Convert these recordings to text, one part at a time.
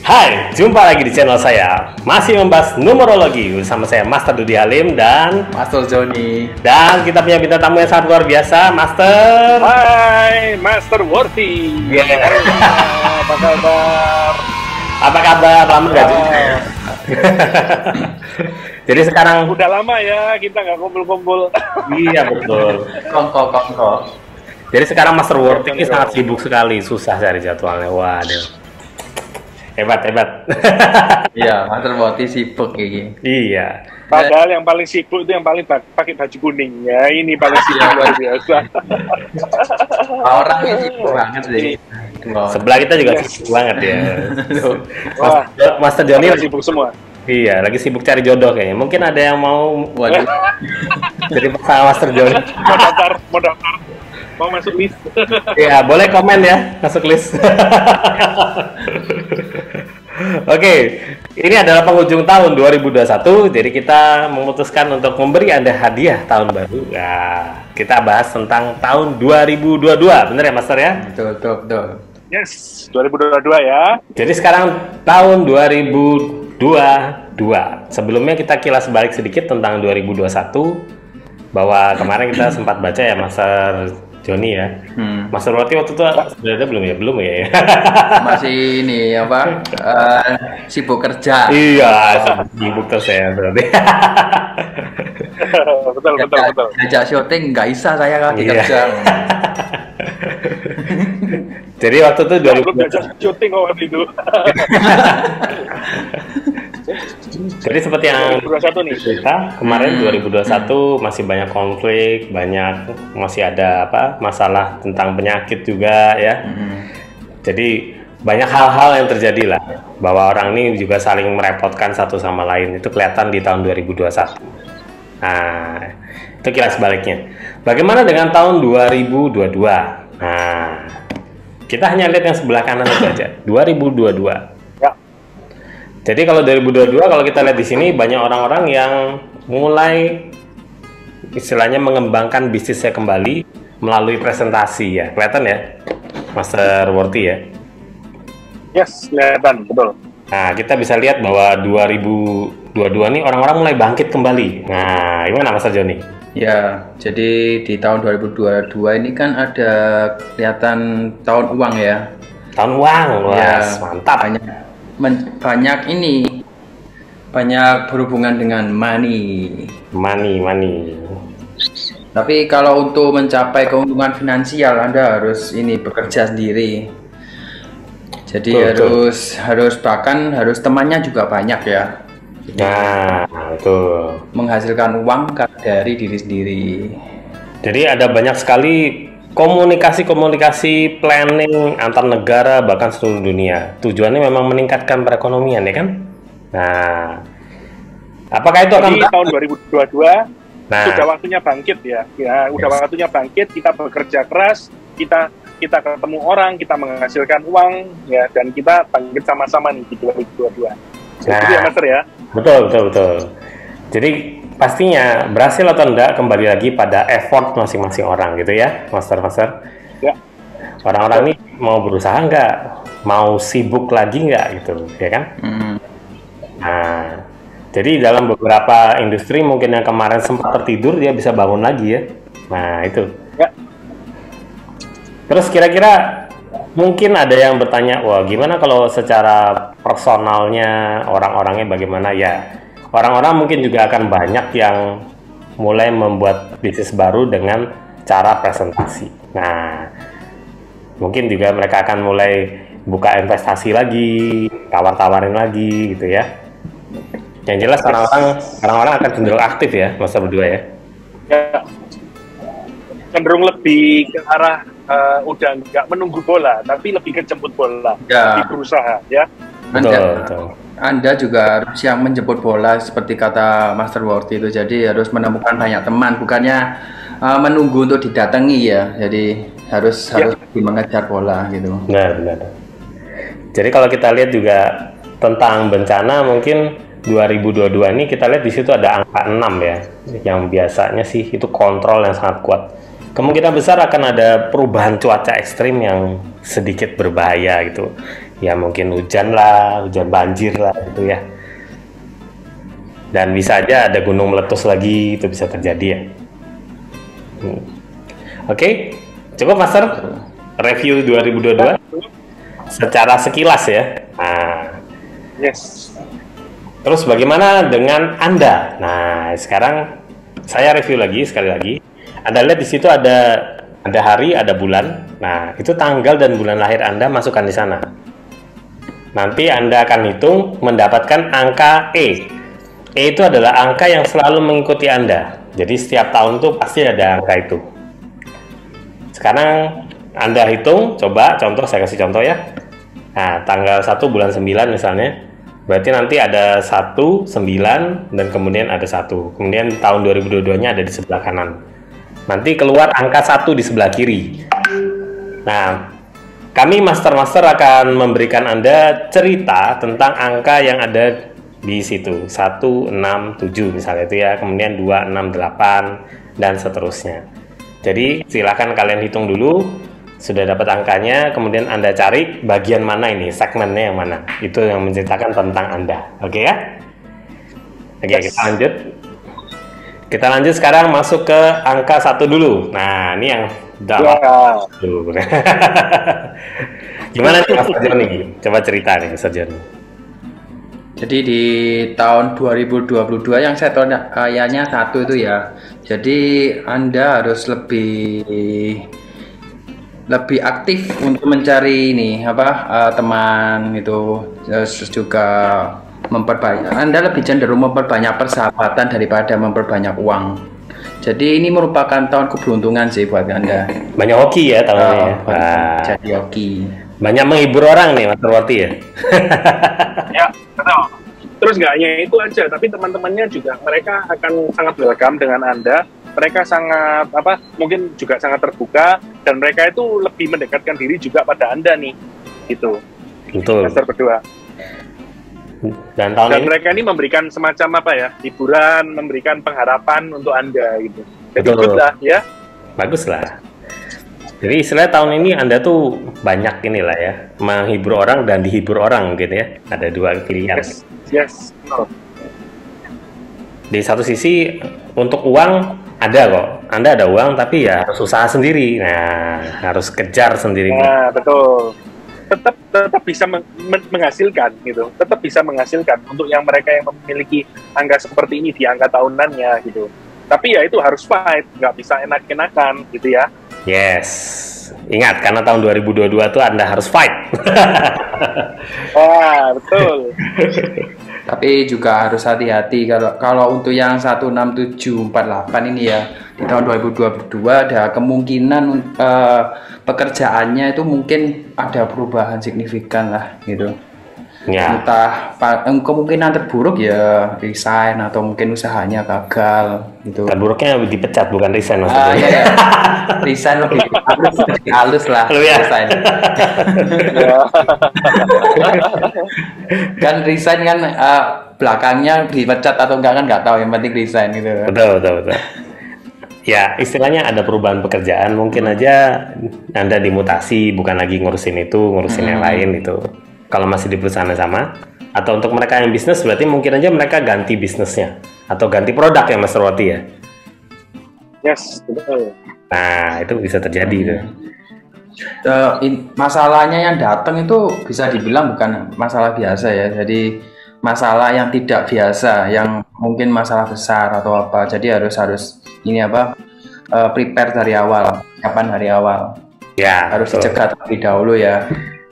Hai, jumpa lagi di channel saya. Masih membahas numerologi bersama saya Master Dudi Halim dan Master Joni. Dan kita punya bintang tamu yang sangat luar biasa, Master. Hai, Master Worthy. Yeah. Apa kabar? Apa kabar? Lama gak jumpa. Jadi sekarang Udah lama ya kita nggak kumpul-kumpul. iya betul. Kongko. Jadi sekarang Master Worthy ini sangat sibuk sekali, susah cari jadwalnya. Waduh. Hebat. Iya, Master Worthy sibuk kayak gini. Iya. Padahal yang paling sibuk itu yang paling pakai baju kuning. Ya, ini paling sibuk luar biasa. Orang ini sibuk banget deh. Sebelah kita juga sibuk banget ya. Wah, Master Joni pada sibuk semua. iya, lagi sibuk cari jodoh kayaknya. Mungkin ada yang mau Waduh. jadi pasangan Master Joni. Mau daftar. Mau masuk list. Iya, boleh komen ya, masuk list. Oke, ini adalah penghujung tahun 2021, jadi kita memutuskan untuk memberi Anda hadiah tahun baru. Nah, kita bahas tentang tahun 2022, bener ya Master ya? Betul. Yes, 2022 ya. Jadi sekarang tahun 2022. Sebelumnya kita kilas balik sedikit tentang 2021, bahwa kemarin kita sempat baca ya Master Joni ya. Master Worthy waktu itu sebenarnya belum ya? Masih ini apa? Sibuk kerja. Iya, sibuk terus ya berarti. betul. Ajak syuting nggak bisa saya lagi Iya. kerja. Jadi waktu itu Belum belajar syuting waktu itu. Jadi seperti yang 2021 nih. kita kemarin 2021 masih banyak konflik, masih ada masalah tentang penyakit juga ya. Jadi banyak hal-hal yang terjadi lah, bahwa orang ini juga saling merepotkan satu sama lain. Itu kelihatan di tahun 2021. Nah, itu kilas baliknya. Bagaimana dengan tahun 2022? Nah, kita hanya lihat yang sebelah kanan itu aja, 2022. Ya. Jadi kalau 2022, kalau kita lihat di sini banyak orang-orang yang mulai istilahnya mengembangkan bisnisnya kembali melalui presentasi ya. Kelihatan ya, Master Worthy ya. Yes, kelihatan, betul. Nah, kita bisa lihat bahwa 2022 nih orang-orang mulai bangkit kembali. Nah, gimana Master Joni? Ya, jadi di tahun 2022 ini kan ada kelihatan tahun uang ya. Tahun uang, wah, mantap. Banyak berhubungan dengan money. Money. Tapi kalau untuk mencapai keuntungan finansial Anda harus bekerja sendiri. Jadi harus temannya juga banyak ya. Nah, itu Menghasilkan uang dari diri sendiri. jadi ada banyak sekali komunikasi planning antar negara bahkan seluruh dunia. Tujuannya memang meningkatkan perekonomian ya kan? Nah, apakah itu akan Jadi tahun 2022 Nah, sudah waktunya bangkit ya. Udah waktunya bangkit, kita bekerja keras, kita ketemu orang, kita menghasilkan uang ya, dan kita bangkit sama-sama nih di 2022. Jadi ya Master ya. Betul. Jadi pastinya berhasil atau enggak kembali lagi pada effort masing-masing orang gitu ya, Master. Ya. Orang-orang ini mau berusaha enggak, mau sibuk lagi enggak gitu, ya kan? Nah, jadi dalam beberapa industri mungkin yang kemarin sempat tertidur dia bisa bangun lagi ya. Nah itu. Ya. Terus kira-kira mungkin ada yang bertanya, wah gimana kalau secara personalnya orang-orangnya bagaimana ya? Orang-orang mungkin juga akan banyak yang mulai membuat bisnis baru dengan cara presentasi. Nah, mungkin juga mereka akan mulai buka investasi lagi, tawar-tawarin lagi gitu ya. Yang jelas orang-orang akan cenderung aktif ya, masa berdua ya. Ya. Cenderung lebih ke arah udah nggak menunggu bola, tapi lebih ke jemput bola, Ya. lebih berusaha ya. Betul. Anda juga harus yang menjemput bola seperti kata Master Worthy itu. Jadi harus menemukan banyak teman, bukannya menunggu untuk didatangi ya. Jadi harus lebih mengejar bola gitu. Benar. Jadi kalau kita lihat juga tentang bencana, mungkin 2022 ini kita lihat di situ ada angka 6 ya, yang biasanya sih itu kontrol yang sangat kuat. Kemungkinan besar akan ada perubahan cuaca ekstrim yang sedikit berbahaya gitu. ya mungkin hujan lah, hujan banjir lah gitu ya. Dan bisa aja ada gunung meletus lagi, itu bisa terjadi ya. Oke, cukup Master review 2022 secara sekilas ya. Nah, Yes. terus bagaimana dengan Anda? Nah, sekarang saya review lagi sekali lagi. Anda lihat di situ ada hari, ada bulan. Nah, itu tanggal dan bulan lahir Anda masukkan di sana. Nanti Anda akan hitung mendapatkan angka E. E itu adalah angka yang selalu mengikuti Anda. Jadi setiap tahun tuh pasti ada angka itu. Sekarang Anda hitung, coba contoh, saya kasih contoh ya. Nah, tanggal 1 bulan 9 misalnya. Berarti nanti ada 1, 9, dan kemudian ada 1. Kemudian tahun 2022-nya ada di sebelah kanan. Nanti keluar angka 1 di sebelah kiri. Nah, kami master-master akan memberikan Anda cerita tentang angka yang ada di situ. 1, 6, 7 misalnya itu ya. Kemudian 2, 6, 8, dan seterusnya. Jadi silakan kalian hitung dulu, sudah dapat angkanya, kemudian Anda cari bagian mana ini, segmennya yang mana. Itu yang menceritakan tentang Anda. Oke ya? Oke, kita lanjut. Kita lanjut sekarang masuk ke angka 1 dulu. Nah, ini yang dalam. Gimana nih Mas Joni? Coba cerita nih Mas Joni. Jadi di tahun 2022 yang saya tahu kayaknya 1 itu ya. Jadi Anda harus lebih aktif untuk mencari ini teman itu, terus juga memperbanyak. Anda lebih cenderung memperbanyak persahabatan daripada memperbanyak uang. Jadi ini merupakan tahun keberuntungan sih buat Anda. Banyak hoki ya tahun ini. Jadi hoki. Banyak menghibur orang nih Mas Purwati ya. Ya, betul. Terus nggak hanya itu aja, tapi teman-temannya juga mereka akan sangat welcome dengan Anda. Mereka sangat mungkin juga sangat terbuka, dan mereka itu lebih mendekatkan diri juga pada Anda nih, gitu. Betul. Master berdua. Dan tahun ini mereka ini memberikan semacam hiburan, memberikan pengharapan untuk Anda gitu. Jadi betul. Good lah ya. Bagus lah. Jadi istilahnya tahun ini Anda tuh banyak inilah ya, menghibur orang dan dihibur orang gitu ya. Ada dua pilihan. Yes. No. Di satu sisi untuk uang ada kok. Anda ada uang tapi ya harus usaha sendiri. Nah, harus kejar sendiri. Nah, betul. Tetap bisa menghasilkan gitu. Tetap bisa menghasilkan untuk yang mereka yang memiliki angka seperti ini di angka tahunannya gitu. Tapi ya itu harus fight, nggak bisa enak-enakan gitu ya. Yes. Ingat, karena tahun 2022 tuh Anda harus fight. Wah, betul. Tapi juga harus hati-hati kalau untuk yang 16748 ini ya, di tahun 2022 ada kemungkinan pekerjaannya itu mungkin ada perubahan signifikan lah gitu. Ya. Entah kemungkinan terburuk ya resign, atau mungkin usahanya gagal gitu. Terburuknya dipecat bukan resign maksudnya. Iya. Resign lebih halus lah. Resign. Kan resign kan belakangnya dipecat atau enggak kan nggak tahu, yang penting resign gitu. Betul. Ya, istilahnya ada perubahan pekerjaan, mungkin aja Anda dimutasi, bukan lagi ngurusin itu, ngurusin yang lain itu. Kalau masih di perusahaan yang sama, atau untuk mereka yang bisnis, berarti mungkin aja mereka ganti bisnisnya, atau ganti produk ya Mas Roti ya? Yes, betul. Nah, itu bisa terjadi tuh. Masalahnya yang datang itu bisa dibilang bukan masalah biasa ya, jadi masalah yang tidak biasa, yang mungkin masalah besar atau apa. Jadi harus ini prepare dari awal, kapan dari awal. Ya, harus dicegah terlebih dahulu ya.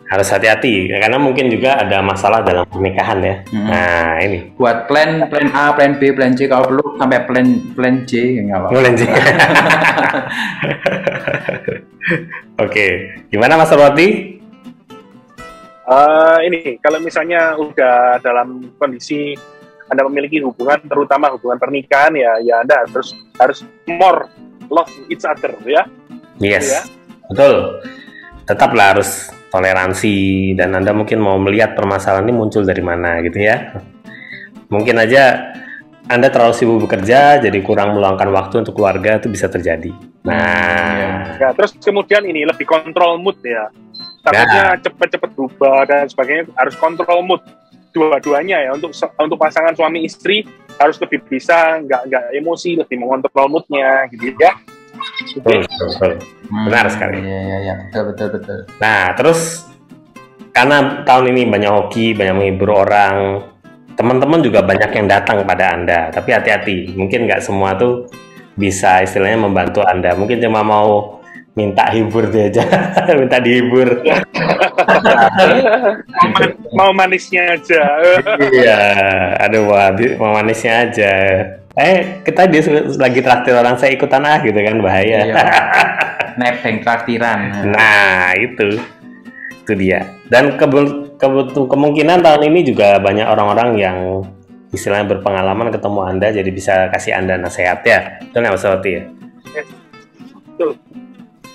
Harus hati-hati karena mungkin juga ada masalah dalam pernikahan ya. Nah, ini buat plan A, plan B, plan C, kalau perlu sampai plan J nggak apa-apa. Plan J. Oke, gimana Mas Roti? Ini kalau misalnya udah dalam kondisi Anda memiliki hubungan, terutama hubungan pernikahan ya Anda harus more love each other ya. Yes, ya? Betul. Tetaplah harus toleransi, dan Anda mungkin mau melihat permasalahan ini muncul dari mana gitu ya. Mungkin aja Anda terlalu sibuk bekerja, jadi kurang meluangkan waktu untuk keluarga, itu bisa terjadi. Nah, ya, terus kemudian ini lebih kontrol mood ya. takutnya cepet-cepet berubah dan sebagainya. Harus kontrol mood dua-duanya ya, untuk pasangan suami istri harus lebih bisa nggak emosi, lebih mengontrol moodnya gitu ya. Betul. Benar sekali. Iya, betul. Nah, terus karena tahun ini banyak hoki, banyak menghibur orang, teman-teman juga banyak yang datang pada Anda. Tapi hati-hati, mungkin nggak semua tuh bisa istilahnya membantu Anda. Mungkin cuma mau minta hibur dia aja, minta dihibur. Mau manisnya aja. Iya, aduh, mau manisnya aja. Kita lagi traktir orang, saya ikutan gitu kan, bahaya. Iya. Nebeng traktiran. Nah, itu dia. Dan kemungkinan tahun ini juga banyak orang-orang yang istilahnya berpengalaman ketemu Anda, jadi bisa kasih Anda nasihat ya. Betul nggak Mas Wati ya? Betul.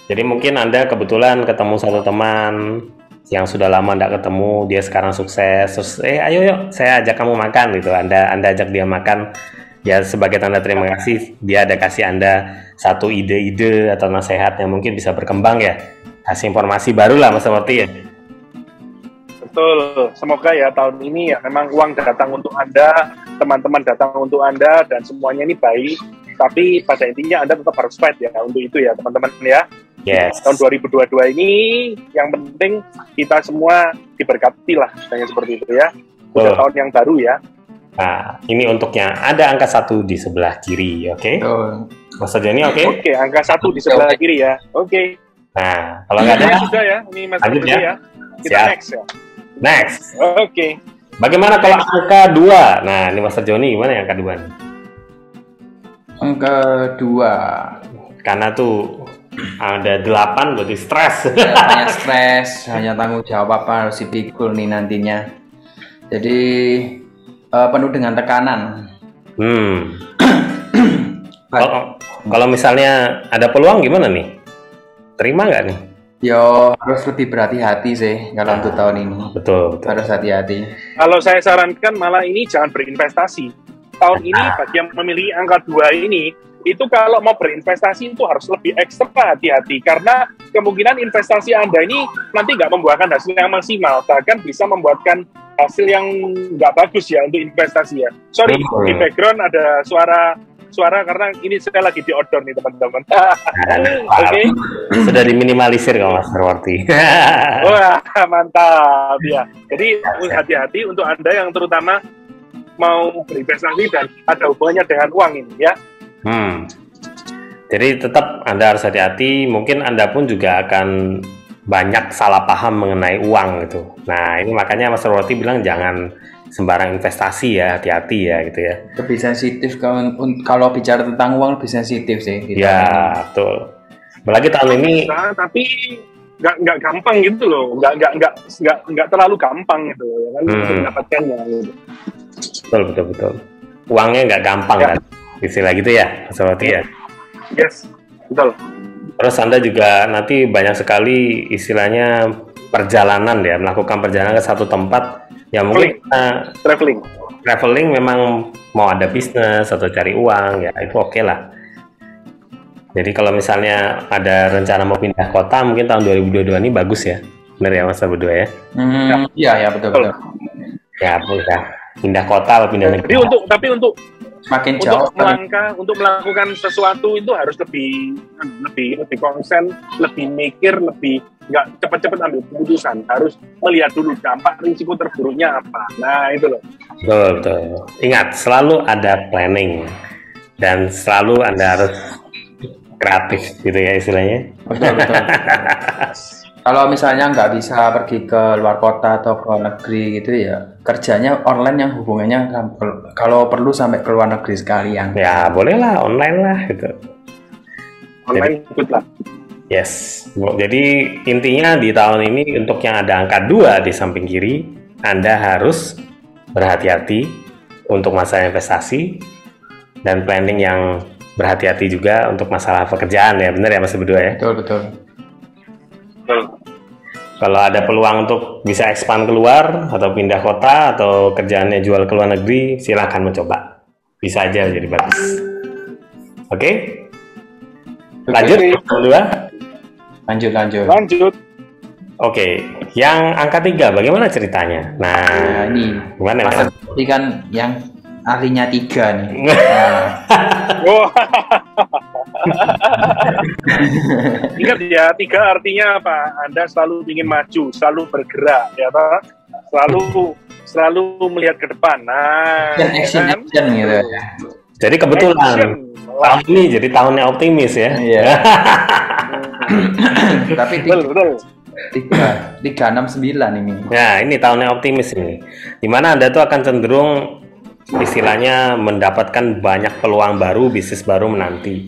Jadi mungkin Anda kebetulan ketemu satu teman yang sudah lama tidak ketemu, dia sekarang sukses, terus ayo yuk saya ajak kamu makan gitu. Anda ajak dia makan, ya sebagai tanda terima kasih dia ada kasih Anda satu ide-ide atau nasihat yang mungkin bisa berkembang ya. Kasih informasi baru lah Mas Wati ya. Betul, semoga ya tahun ini ya memang uang datang untuk Anda, teman-teman datang untuk Anda, dan semuanya ini baik. Tapi pada intinya Anda tetap harus fight ya untuk itu ya teman-teman ya. Yes. Tahun 2022 ini yang penting kita semua diberkati lah, misalnya seperti itu ya. Udah tahun yang baru ya. Nah, ini untuknya ada angka 1 di sebelah kiri, oke? Mas Joni, oke? Oke, angka 1 di sebelah kiri ya. Oke. Nah, kalau nggak ada, sudah ya. Ini Mas lanjut ya. Kita siap. next ya. Next. Oke. Bagaimana kalau angka 2? Nah, ini Mas Joni gimana ya angka 2 nih? Angka 2. Karena tuh ada 8 berarti stres. Hanya stres, hanya tanggung jawab harus dipikul nih nantinya. Jadi penuh dengan tekanan. Kalau misalnya ada peluang gimana nih? Terima nggak nih? Yo, harus lebih berhati-hati sih kalau untuk tahun ini. Betul. Harus hati-hati. Kalau saya sarankan malah ini jangan berinvestasi. Tahun ini bagi yang memilih angka 2 ini, itu kalau mau berinvestasi itu harus lebih ekstra hati-hati. Karena kemungkinan investasi Anda ini nanti nggak membuahkan hasil yang maksimal. Bahkan bisa membuatkan hasil yang nggak bagus ya untuk investasi ya. Sorry, di background ada suara karena ini saya lagi di outdoor nih teman-teman. Oke. Sudah diminimalisir kalau Mas Warti. Wah, mantap ya. Jadi hati-hati untuk Anda yang terutama mau berinvestasi dan ada hubungannya dengan uang ini ya. Jadi tetap Anda harus hati-hati. Mungkin Anda pun juga akan banyak salah paham mengenai uang gitu. Nah, ini makanya Mas Warti bilang jangan sembarang investasi ya, hati-hati ya gitu ya. Lebih sensitif kalau bicara tentang uang, lebih sensitif sih. Gitu. Ya, betul. Apalagi tahun ini. Bisa, tapi nggak gampang gitu loh, nggak terlalu gampang gitu ya kan mendapatkannya. Gitu. Betul. Uangnya nggak gampang kan, istilah gitu ya, Mas Roti ya. Yes, betul. Terus Anda juga nanti banyak sekali istilahnya perjalanan ya, melakukan perjalanan ke satu tempat. Ya mungkin traveling memang mau ada bisnis atau cari uang ya itu oke lah. Jadi kalau misalnya ada rencana mau pindah kota mungkin tahun 2022 ini bagus ya, benar ya Mas berdua ya? Iya betul. Ya pindah kota atau pindah negara. Tapi untuk semakin jauh untuk melakukan sesuatu itu harus lebih konsen, lebih mikir, lebih nggak cepat-cepat ambil keputusan, harus melihat dulu dampak risiko terburuknya apa. Nah itu loh. Betul. Ingat selalu ada planning dan selalu Anda harus kreatif gitu ya istilahnya. Betul. Kalau misalnya nggak bisa pergi ke luar kota atau ke negeri gitu ya, kerjanya online yang hubungannya kalau perlu sampai ke luar negeri sekalian. Ya bolehlah online lah gitu. Online ikut lah. Yes, jadi intinya di tahun ini untuk yang ada angka 2 di samping kiri, Anda harus berhati-hati untuk masalah investasi dan planning yang berhati-hati juga untuk masalah pekerjaan ya, benar ya Mas berdua ya? Betul. Kalau ada peluang untuk bisa expand keluar atau pindah kota atau kerjaannya jual ke luar negeri, silakan mencoba. Bisa aja jadi bagus. Oke? Lanjut, kedua. Lanjut. Oke, yang angka 3 bagaimana ceritanya? Nah, Nah, ini gimana Mas ya? Seperti kan yang ahlinya 3 nih. Nah, Wah. Ingat ya, 3 artinya apa? Anda selalu ingin maju, selalu bergerak, ya Pak. Selalu melihat ke depan. Nah, action kan? gitu ya. Jadi kebetulan Action. tahun ini jadi tahunnya optimis ya. Iya. Tapi Betul. 369 ini. Ya, ini tahunnya optimis ini. Dimana Anda tuh akan cenderung istilahnya mendapatkan banyak peluang baru, bisnis baru menanti.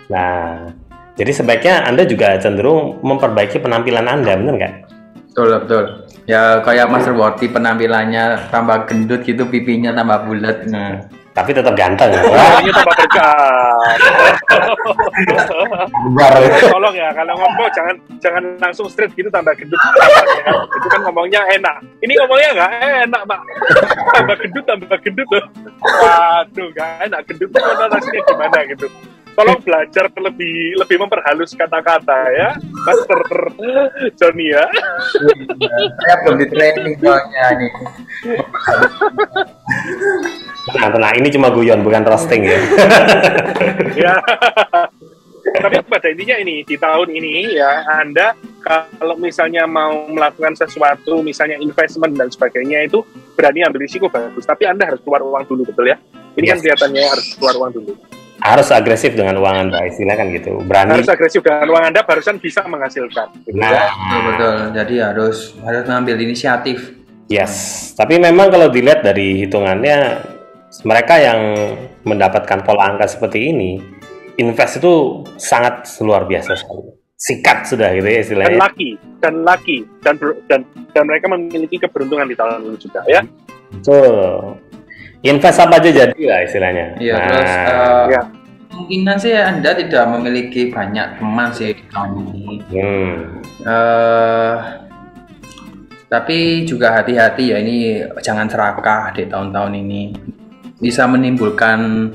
Nah, jadi sebaiknya Anda juga cenderung memperbaiki penampilan Anda, benar nggak? Betul. Ya kayak Mas Worthy penampilannya tambah gendut gitu, pipinya tambah bulat. Nah, Tapi tetap ganteng. Orangnya tambah berkah. Bar. Tolong ya, kalau ngomong jangan langsung straight gitu tambah gendut. Ya. Itu kan ngomongnya enak. Ini ngomongnya nggak enak, Pak. Tambah gendut loh. Waduh, nggak enak. Gendut itu konotasinya gimana gitu. Tolong belajar lebih memperhalus kata-kata ya, Master Johnny ya. saya belum di training soalnya nih. Tenang, ini cuma guyon, bukan roasting ya. Ya. Tapi pada intinya ini, di tahun ini ya, Anda kalau misalnya mau melakukan sesuatu, misalnya investment dan sebagainya, itu berani ambil risiko bagus. Tapi Anda harus keluar uang dulu, betul ya? Ini kan kelihatannya harus keluar uang dulu. Harus agresif dengan uang Anda, istilah kan gitu. Berani. Harus agresif dengan uang Anda, barusan bisa menghasilkan. Gitu ya. Betul. Jadi harus mengambil inisiatif. Yes, tapi memang kalau dilihat dari hitungannya, mereka yang mendapatkan pola angka seperti ini, invest itu sangat luar biasa sekali. Sikat sudah gitu ya istilahnya. Dan mereka memiliki keberuntungan di tahun ini juga ya. Betul. Invest apa aja jadi lah istilahnya. Iya, Nah, terus Ya. kemungkinan sih Anda tidak memiliki banyak teman sih di tahun ini. Tapi juga hati-hati ya, ini jangan serakah di tahun-tahun ini, bisa menimbulkan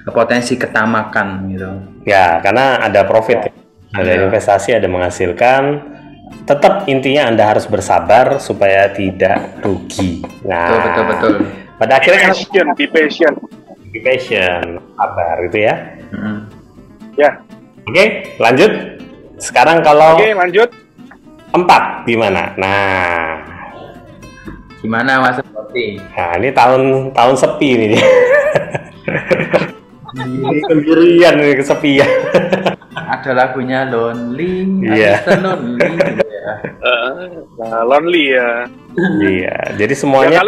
potensi ketamakan gitu. ya karena ada profit, ada investasi, ada menghasilkan. Tetap intinya Anda harus bersabar supaya tidak rugi. Nah, Betul. pada akhirnya Be patient. be patient, sabar gitu ya. Ya. Oke, lanjut. Sekarang kalau Oke, lanjut. 4 gimana? Nah, Gimana Mas Worthy? ini tahun sepi nih. Sendirian nih, kesepian. Ada lagunya Lonely, Iya. Mr. Lonely. Ya. Lonely ya. Iya, jadi Ya, semuanya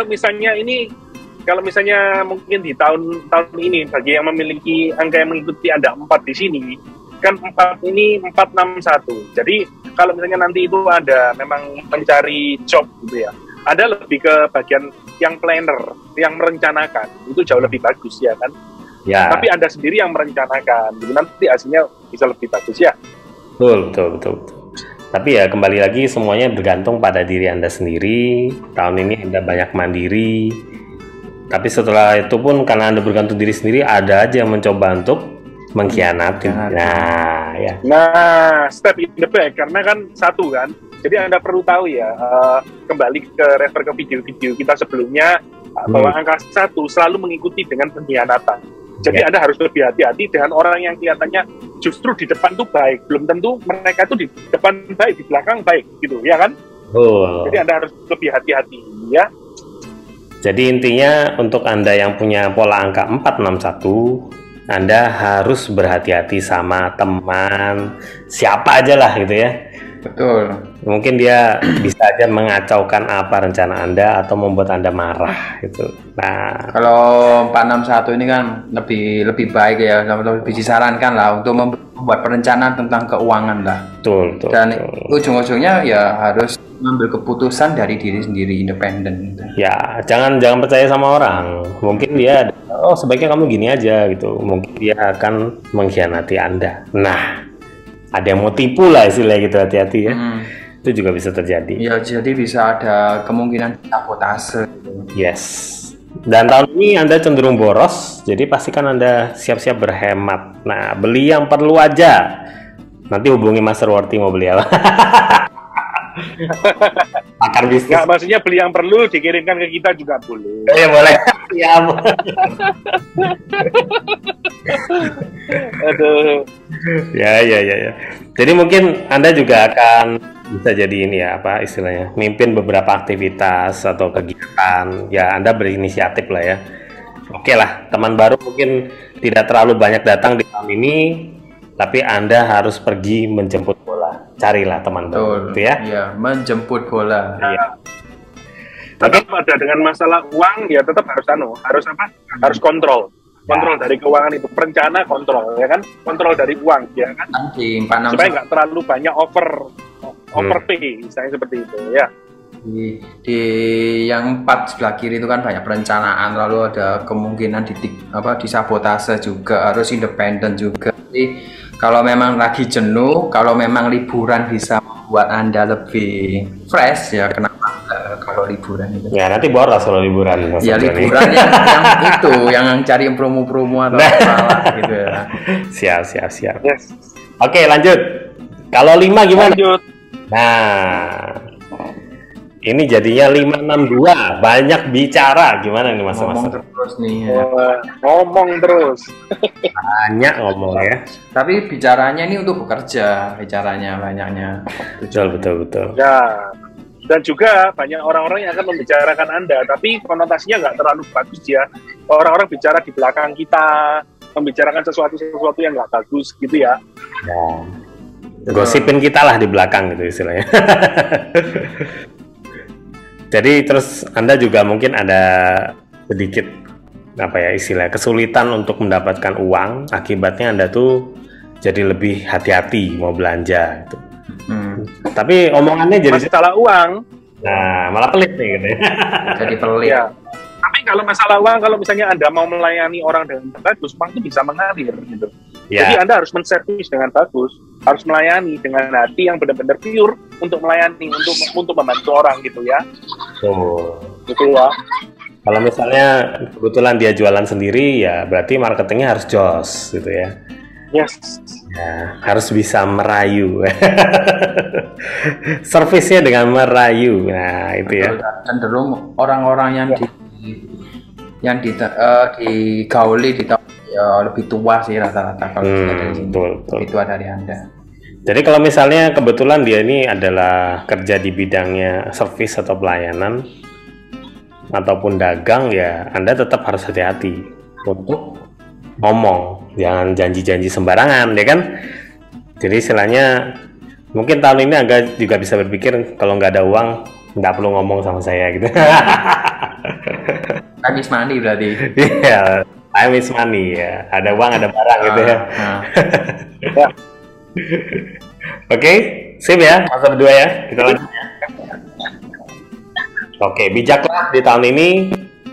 kalau misalnya mungkin di tahun ini bagi yang memiliki angka yang mengikuti Anda 4 di sini, kan 4 ini 461. Jadi kalau misalnya nanti itu Anda memang mencari job gitu ya, Anda lebih ke bagian yang planner, yang merencanakan, itu jauh lebih bagus ya kan. ya. Tapi Anda sendiri yang merencanakan, jadi nanti hasilnya bisa lebih bagus ya. Betul. Tapi ya kembali lagi semuanya bergantung pada diri Anda sendiri. Tahun ini Anda banyak mandiri. Tapi setelah itu pun karena Anda bergantung diri sendiri, ada aja yang mencoba untuk mengkhianati. Nah, ya. Nah, step in the back, karena kan satu kan. Jadi Anda perlu tahu ya, kembali ke refer ke video-video kita sebelumnya, bahwa angka 1 selalu mengikuti dengan pengkhianatan. Jadi Anda harus lebih hati-hati dengan orang yang kelihatannya justru di depan tuh baik. Belum tentu mereka tuh di depan baik, di belakang baik gitu, ya kan? Jadi Anda harus lebih hati-hati ya. Jadi intinya untuk Anda yang punya pola angka 461, Anda harus berhati-hati sama teman, siapa aja lah gitu ya. Betul. Mungkin dia bisa aja mengacaukan apa rencana Anda atau membuat Anda marah gitu. Nah, Kalau 461 ini kan lebih baik ya, lebih disarankan lah untuk membuat perencanaan tentang keuangan lah. betul. Dan ujung-ujungnya ya harus mengambil keputusan dari diri sendiri, independen gitu. Ya, jangan percaya sama orang. Mungkin dia, sebaiknya kamu gini aja gitu. Mungkin dia akan mengkhianati Anda. Nah, ada yang mau tipu lah istilahnya gitu, hati-hati ya. Itu juga bisa terjadi. Ya, jadi bisa ada kemungkinan sabotase gitu. Yes. Dan tahun ini Anda cenderung boros, jadi pastikan Anda siap-siap berhemat. Nah, beli yang perlu aja. Nanti hubungi Master Worthy mau beli apa. Makan bisnis. Nggak, maksudnya beli yang perlu dikirimkan ke kita juga boleh. Ya boleh. Ya. Aduh. Ya. Jadi mungkin Anda juga akan bisa jadi ini ya, apa istilahnya, mimpin beberapa aktivitas atau kegiatan. Ya, Anda berinisiatif lah ya. Oke lah, teman baru mungkin tidak terlalu banyak datang di tahun ini, tapi Anda harus pergi menjemput bola. Carilah teman baru, gitu ya. Iya, menjemput bola. Iya. Tetap ada dengan masalah uang, ya tetap harus apa? Harus kontrol. Kontrol dari keuangan itu, perencana kontrol, ya kan? Kontrol dari uang, ya kan? Supaya nggak terlalu banyak overpay, misalnya seperti itu, ya. Di yang 4 sebelah kiri itu kan banyak perencanaan, lalu ada kemungkinan disabotase juga, harus independen juga. Jadi kalau memang lagi jenuh, kalau memang liburan bisa membuat Anda lebih fresh, ya kenapa kalau liburan itu? Ya nanti boros kalau liburan. Ya liburan yang itu, yang cari promo-promo atau apa gitu ya. Siap. Yes. Oke, lanjut. Kalau 5 gimana? Lanjut. Nah, ini jadinya 562, banyak bicara. Gimana nih Mas? Ngomong terus nih ya. Ngomong terus. Banyak ngomong ya. Tapi bicaranya ini untuk bekerja, bicaranya banyaknya. Betul. Ya. Dan juga banyak orang-orang yang akan membicarakan Anda, tapi konotasinya nggak terlalu bagus ya. Orang-orang bicara di belakang kita, membicarakan sesuatu yang nggak bagus gitu ya. Ya. Gosipin kita lah di belakang gitu istilahnya. Jadi terus Anda juga mungkin ada sedikit istilah kesulitan untuk mendapatkan uang, akibatnya Anda tuh jadi lebih hati-hati mau belanja gitu. Tapi omongannya jadi masalah uang. Nah, malah pelit nih gitu ya. Jadi pelit. Ya. Tapi kalau masalah uang, kalau misalnya Anda mau melayani orang dengan bagus, uang itu bisa mengalir gitu. Ya. Jadi Anda harus menservis dengan bagus, harus melayani dengan hati yang benar-benar pure untuk melayani, untuk membantu orang gitu ya. Gitu ya. Kalau misalnya kebetulan dia jualan sendiri, ya berarti marketingnya harus jos gitu ya. Yes. Ya, harus bisa merayu. Servisnya dengan merayu. Nah, itu ya. Cenderung orang-orang yang digauli di tahun ya lebih tua sih rata-rata kalau dari sini. Betul. Lebih tua dari Anda. Jadi kalau misalnya kebetulan dia ini adalah kerja di bidangnya servis atau pelayanan ataupun dagang, ya Anda tetap harus hati-hati untuk ngomong, jangan janji-janji sembarangan, ya kan? Jadi istilahnya mungkin tahun ini agak juga bisa berpikir kalau nggak ada uang nggak perlu ngomong sama saya gitu. Time is money berarti. Iya, time is money ya. Ada uang ada barang gitu ya. Ya. Oke, sip ya, masa berdua ya. Kita lanjut ya. Oke, bijaklah di tahun ini.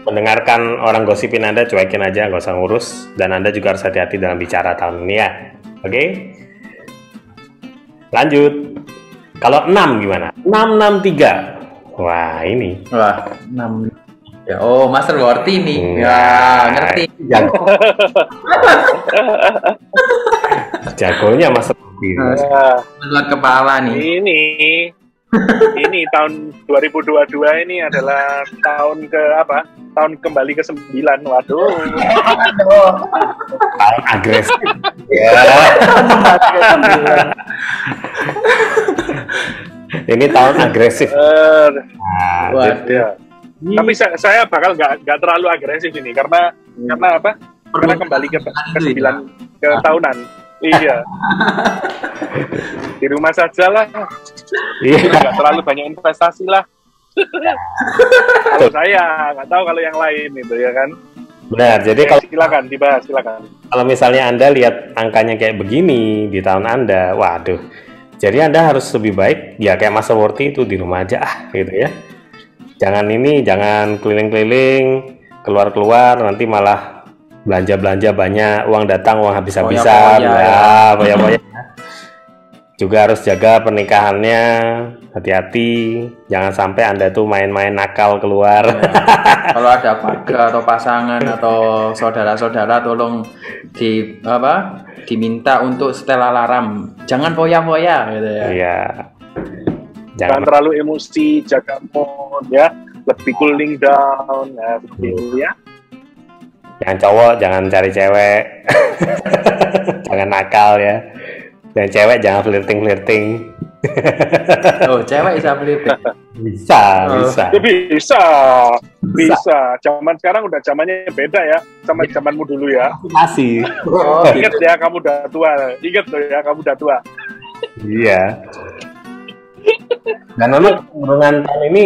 Mendengarkan orang gosipin Anda, cuekin aja, nggak usah ngurus. Dan Anda juga harus hati-hati dalam bicara tahun ini ya. Oke? Lanjut. Kalau 6 gimana? 663. Wah, ini. Wah, 6. Ya, oh, Master Worty nih. Ya, ngerti. Jagonya Master Worty. Menurut kepala nih. Ini tahun 2022 ini adalah tahun tahun kembali ke 9. Waduh. Tahun agresif. Ya. Ini tahun agresif. Ya. Tapi saya bakal nggak terlalu agresif ini karena apa? Karena kembali ke 9 ke tahunan. Iya. Di rumah saja lah. Iya. Nggak terlalu banyak investasi lah. Kalau saya nggak tahu kalau yang lain itu ya kan. Benar. Jadi kalau silakan dibahas, silakan. Kalau misalnya Anda lihat angkanya kayak begini di tahun Anda, waduh. Jadi Anda harus lebih baik ya kayak Mas Worty itu di rumah aja gitu ya. Jangan keliling-keliling, keluar-keluar nanti malah belanja banyak, uang datang, uang habis-habisan, ya. Juga harus jaga pernikahannya, hati-hati, jangan sampai Anda tuh main-main nakal keluar. Kalau ada keluarga atau pasangan atau saudara-saudara, tolong diminta untuk setel alarm, jangan foya-foya gitu ya. Iya. Jangan terlalu emosi, jaga mood ya, lebih cooling down ya, seperti itu ya. Jangan cowok, jangan cari cewek. Jangan nakal ya. Dan cewek jangan flirting. Oh, cewek bisa flirting. Bisa. Bisa. Zaman sekarang udah zamannya beda ya, sama zamanmu dulu ya. Masih. Ingat ya, kamu udah tua. Ingat loh ya, kamu udah tua. Iya. Dan memang dengan tahun ini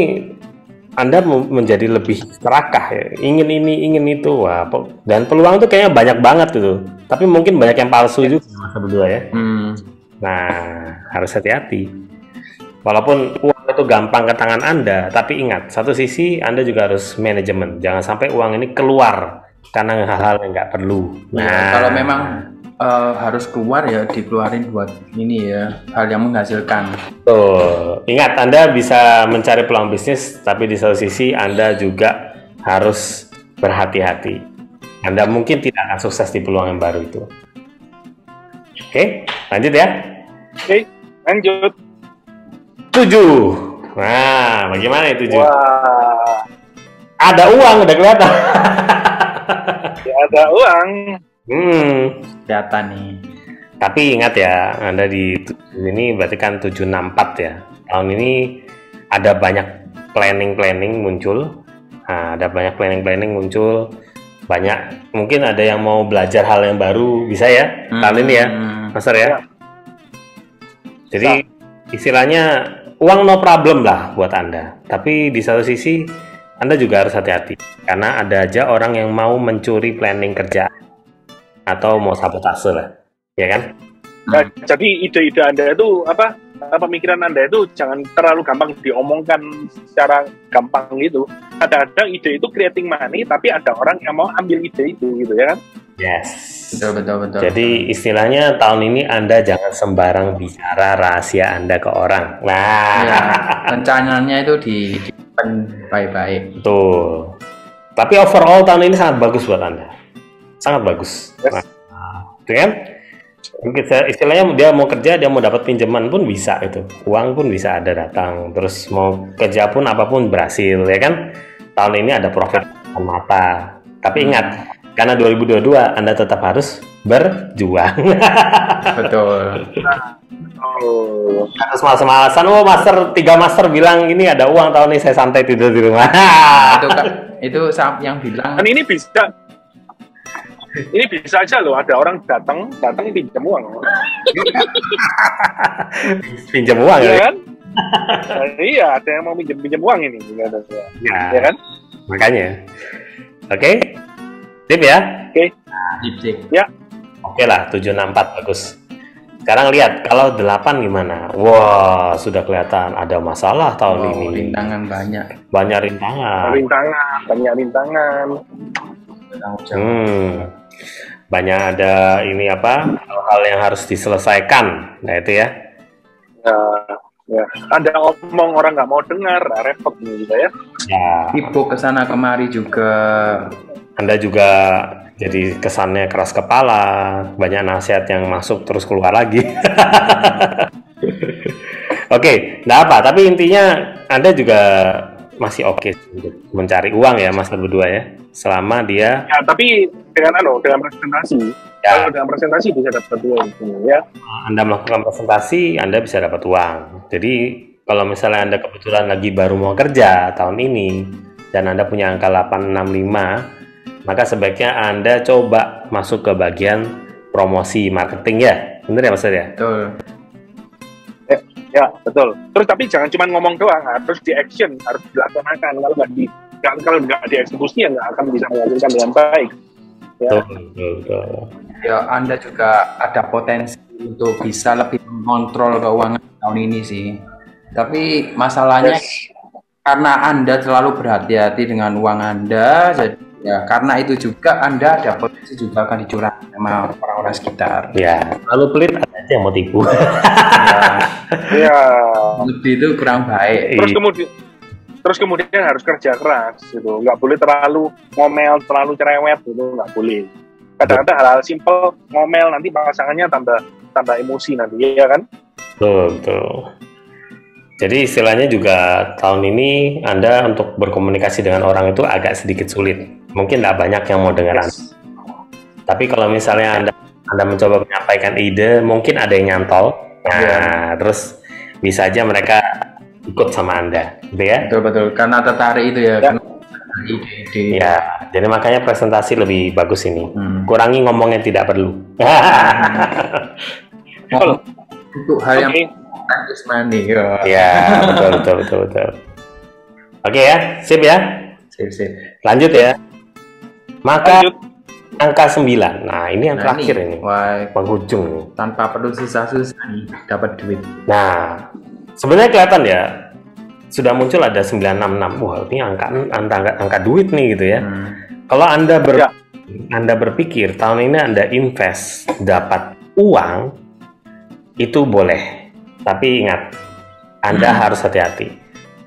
Anda menjadi lebih serakah ya. Ingin ini, ingin itu. Wah, dan peluang tuh kayaknya banyak banget gitu. Tapi mungkin banyak yang palsu juga masa berdua ya. Nah, harus hati-hati. Walaupun uang itu gampang ke tangan Anda, tapi ingat, satu sisi Anda juga harus manajemen. Jangan sampai uang ini keluar karena hal-hal yang nggak perlu. Nah, kalau memang harus keluar ya dikeluarin buat ini ya, hal yang menghasilkan. Tuh, ingat Anda bisa mencari peluang bisnis, tapi di satu sisi Anda juga harus berhati-hati. Anda mungkin tidak akan sukses di peluang yang baru itu. Oke, lanjut ya. Oke, lanjut. 7. Nah, bagaimana itu 7? Wah, Ada uang, udah kelihatan. ya ada uang. Kelihatan nih. Tapi ingat ya, Anda di ini berarti kan 764 ya. Tahun ini ada banyak planning muncul. Nah, ada banyak planning muncul. Banyak, mungkin ada yang mau belajar hal yang baru, bisa ya? Kali ini ya, Master ya. Jadi istilahnya uang no problem lah buat Anda. Tapi di satu sisi Anda juga harus hati-hati. Karena ada aja orang yang mau mencuri planning kerja atau mau sabotase lah, ya kan? Nah, jadi ide-ide Anda itu apa pemikiran Anda itu jangan terlalu gampang diomongkan secara gampang gitu. Kadang-kadang ide itu creating money, tapi ada orang yang mau ambil ide itu gitu ya kan? Yes. Betul. Jadi istilahnya tahun ini Anda jangan sembarang bicara rahasia Anda ke orang. Nah, Ya, rencananya itu di baik-baik. betul. Tapi overall tahun ini sangat bagus buat Anda. Sangat bagus. Yes. Nah, itu kan? Istilahnya dia mau kerja, dia mau dapat pinjaman pun bisa itu. Uang pun bisa ada datang. Terus mau kerja pun apapun berhasil, ya kan? Tahun ini ada profit mata. Tapi ingat, karena 2022 Anda tetap harus berjuang. Betul. Oh. Harus malas-malasan. Oh, tiga master bilang ini ada uang tahun ini, saya santai tidur di rumah. itu yang bilang. Dan ini bisa aja loh, ada orang datang pinjam uang. Pinjam uang Iya ya kan? Nah, iya, ada yang mau pinjam uang ini. Ya kan? Makanya. Oke. Tip ya. Sip. Ya. Oke lah, 764 bagus. Sekarang lihat kalau 8 gimana? Wah, sudah kelihatan ada masalah tahun ini. Rintangan banyak. Banyak rintangan. Banyak rintangan. Banyak ada ini hal-hal yang harus diselesaikan. Nah itu ya. Ya. Anda ngomong orang nggak mau dengar, repot nih gitu ya. Ya. Sibuk kesana kemari juga. Anda juga jadi kesannya keras kepala, banyak nasihat yang masuk terus keluar lagi. Oke, nggak apa. Tapi intinya Anda juga masih oke untuk mencari uang ya, Mas berdua ya. Selama dia. Ya, tapi dengan presentasi. Ya. Kalau dengan presentasi bisa dapat uang ya. Anda melakukan presentasi, Anda bisa dapat uang. Jadi kalau misalnya Anda kebetulan lagi baru mau kerja tahun ini dan Anda punya angka 865, maka sebaiknya Anda coba masuk ke bagian promosi marketing ya. Bener ya Mas ya? Betul. Ya, betul. Terus tapi jangan cuma ngomong doang, harus di action, harus dilaksanakan. Kalau nggak dieksekusi ya nggak akan bisa menghasilkan dengan baik. Ya. Betul. Ya, Anda juga ada potensi untuk bisa lebih mengontrol keuangan tahun ini sih. Tapi masalahnya karena Anda terlalu berhati-hati dengan uang Anda, jadi ya karena itu juga Anda ada potensi juga akan dicurang sama orang-orang sekitar. Ya, lalu pelit ada aja yang mau tipu. Ya. Lebih itu kurang baik. Terus kemudian harus kerja keras gitu, nggak boleh terlalu ngomel, terlalu cerewet gitu, nggak boleh. Kadang-kadang hal-hal simpel ngomel nanti pasangannya tambah emosi nanti ya kan? Betul. Jadi istilahnya juga tahun ini Anda untuk berkomunikasi dengan orang itu agak sedikit sulit. Mungkin tidak banyak yang mau dengar Anda. Tapi kalau misalnya Anda mencoba menyampaikan ide, mungkin ada yang nyantol. Nah, terus bisa aja mereka ikut sama Anda, gitu ya? Betul. Karena tertarik itu ya. Ide-ide. Ya, jadi makanya presentasi lebih bagus ini. Kurangi ngomong yang tidak perlu. Untuk hal yang teknis mandi. Ya, betul. Oke ya, sip ya. Sip. Lanjut ya. Maka angka 9. Nah, ini yang terakhir ini. Wah, penghujung. Tanpa perlu susah-susah nih dapat duit. Nah, sebenarnya kelihatan ya. Sudah muncul ada 966. Wah, ini angka duit nih gitu ya. Kalau Anda berpikir tahun ini Anda invest dapat uang, itu boleh. Tapi ingat, Anda harus hati-hati.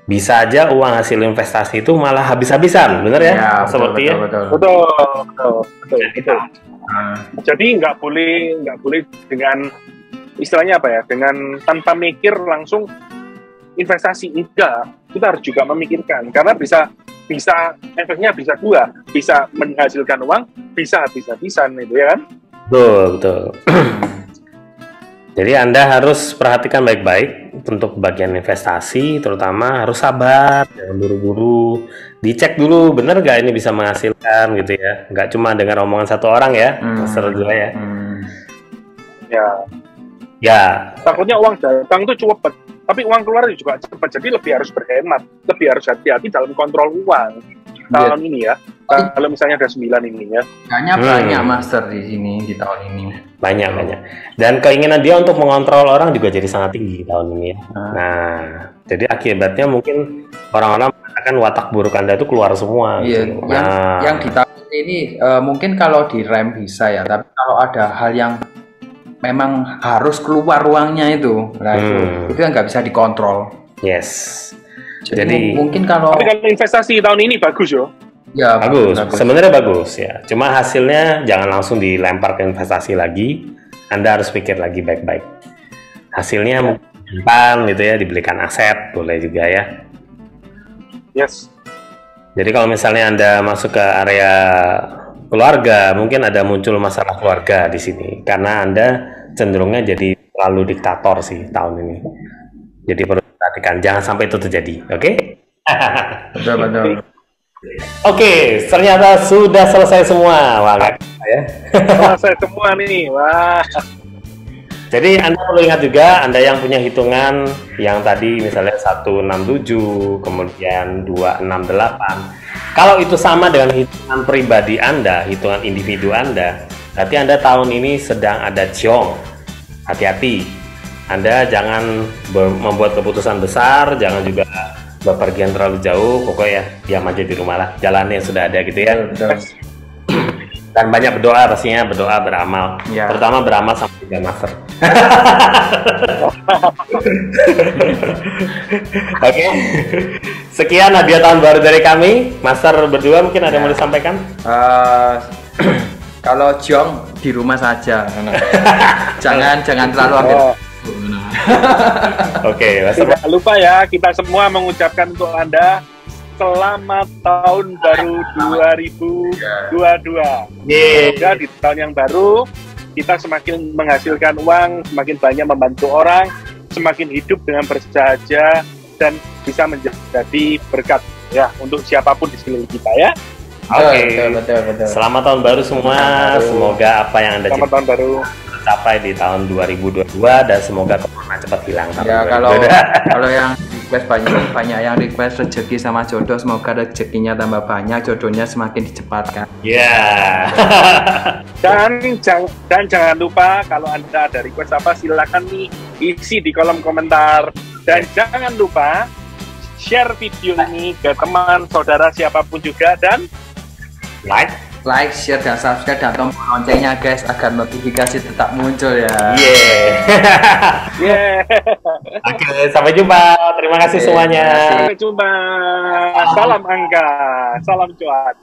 Bisa aja uang hasil investasi itu malah habis-habisan, benar ya? Seperti betul. Jadi nggak boleh dengan istilahnya apa ya? Dengan tanpa mikir langsung investasi. Enggak, kita harus juga memikirkan karena bisa efeknya bisa dua, bisa menghasilkan uang, bisa habis-habisan itu ya kan? Betul. Jadi Anda harus perhatikan baik-baik untuk bagian investasi, terutama harus sabar, jangan buru-buru, dicek dulu bener nggak ini bisa menghasilkan gitu ya, nggak cuma dengar omongan satu orang ya, Master juga ya. Ya. Takutnya uang datang tuh cepat, tapi uang keluar juga cepat, jadi lebih harus berhemat, lebih harus hati-hati dalam kontrol uang. Tahun ini ya, kalau misalnya ada 9 ini ya. Banyak Master di sini di tahun ini. Banyak. Dan keinginan dia untuk mengontrol orang juga jadi sangat tinggi tahun ini ya. Nah, jadi akibatnya mungkin orang-orang mengatakan watak buruk Anda itu keluar semua. Iya. Gitu. Yang di tahun ini mungkin kalau direm bisa ya, tapi kalau ada hal yang memang harus keluar uangnya itu, itu yang nggak bisa dikontrol. Yes. Jadi mungkin kalau investasi tahun ini bagus yo. Ya, bagus. Sebenarnya bagus ya. Cuma hasilnya jangan langsung dilempar ke investasi lagi. Anda harus pikir lagi baik-baik. Hasilnya mungkin gitu ya, dibelikan aset boleh juga ya. Yes. Jadi kalau misalnya Anda masuk ke area keluarga, mungkin ada muncul masalah keluarga di sini karena Anda cenderungnya jadi terlalu diktator sih tahun ini. Jadi perlu perhatikan, jangan sampai itu terjadi, oke? Betul. Oke, ternyata sudah selesai semua, wah ya. Selesai semua nih, wah. Jadi Anda perlu ingat juga, Anda yang punya hitungan yang tadi misalnya 167, kemudian 268. Kalau itu sama dengan hitungan pribadi Anda, hitungan individu Anda, berarti Anda tahun ini sedang ada ciong. Hati-hati. Anda jangan membuat keputusan besar, jangan juga bepergian terlalu jauh, pokoknya diam aja di rumah lah, jalannya sudah ada gitu ya. Dan banyak berdoa, pastinya berdoa, beramal, terutama beramal sama juga Master. Oke. Sekian hadiah tahun baru dari kami, Master berdua mungkin ada yang mau disampaikan? Kalau Jong di rumah saja, jangan terlalu ambil. Oke, tidak lupa ya, kita semua mengucapkan untuk Anda selamat tahun baru 2022. Semoga di tahun yang baru kita semakin menghasilkan uang, semakin banyak membantu orang, semakin hidup dengan bersahaja dan bisa menjadi berkat ya untuk siapapun di sekeliling kita ya. Oke. Betul. Selamat tahun baru semua. Semoga apa yang Anda tahun baru tercapai di tahun 2022 dan semoga corona cepat hilang. Ya kalau yang request banyak yang request rezeki sama jodoh, semoga rezekinya tambah banyak, jodohnya semakin dicepatkan. Ya. Dan jangan lupa kalau Anda ada request apa silakan nih isi di kolom komentar dan jangan lupa share video ini ke teman, saudara, siapapun juga dan like, share, dan subscribe dan tombol loncengnya guys agar notifikasi tetap muncul ya. Oke, sampai jumpa. Terima kasih semuanya. Sampai jumpa. Salam angka, salam cuan.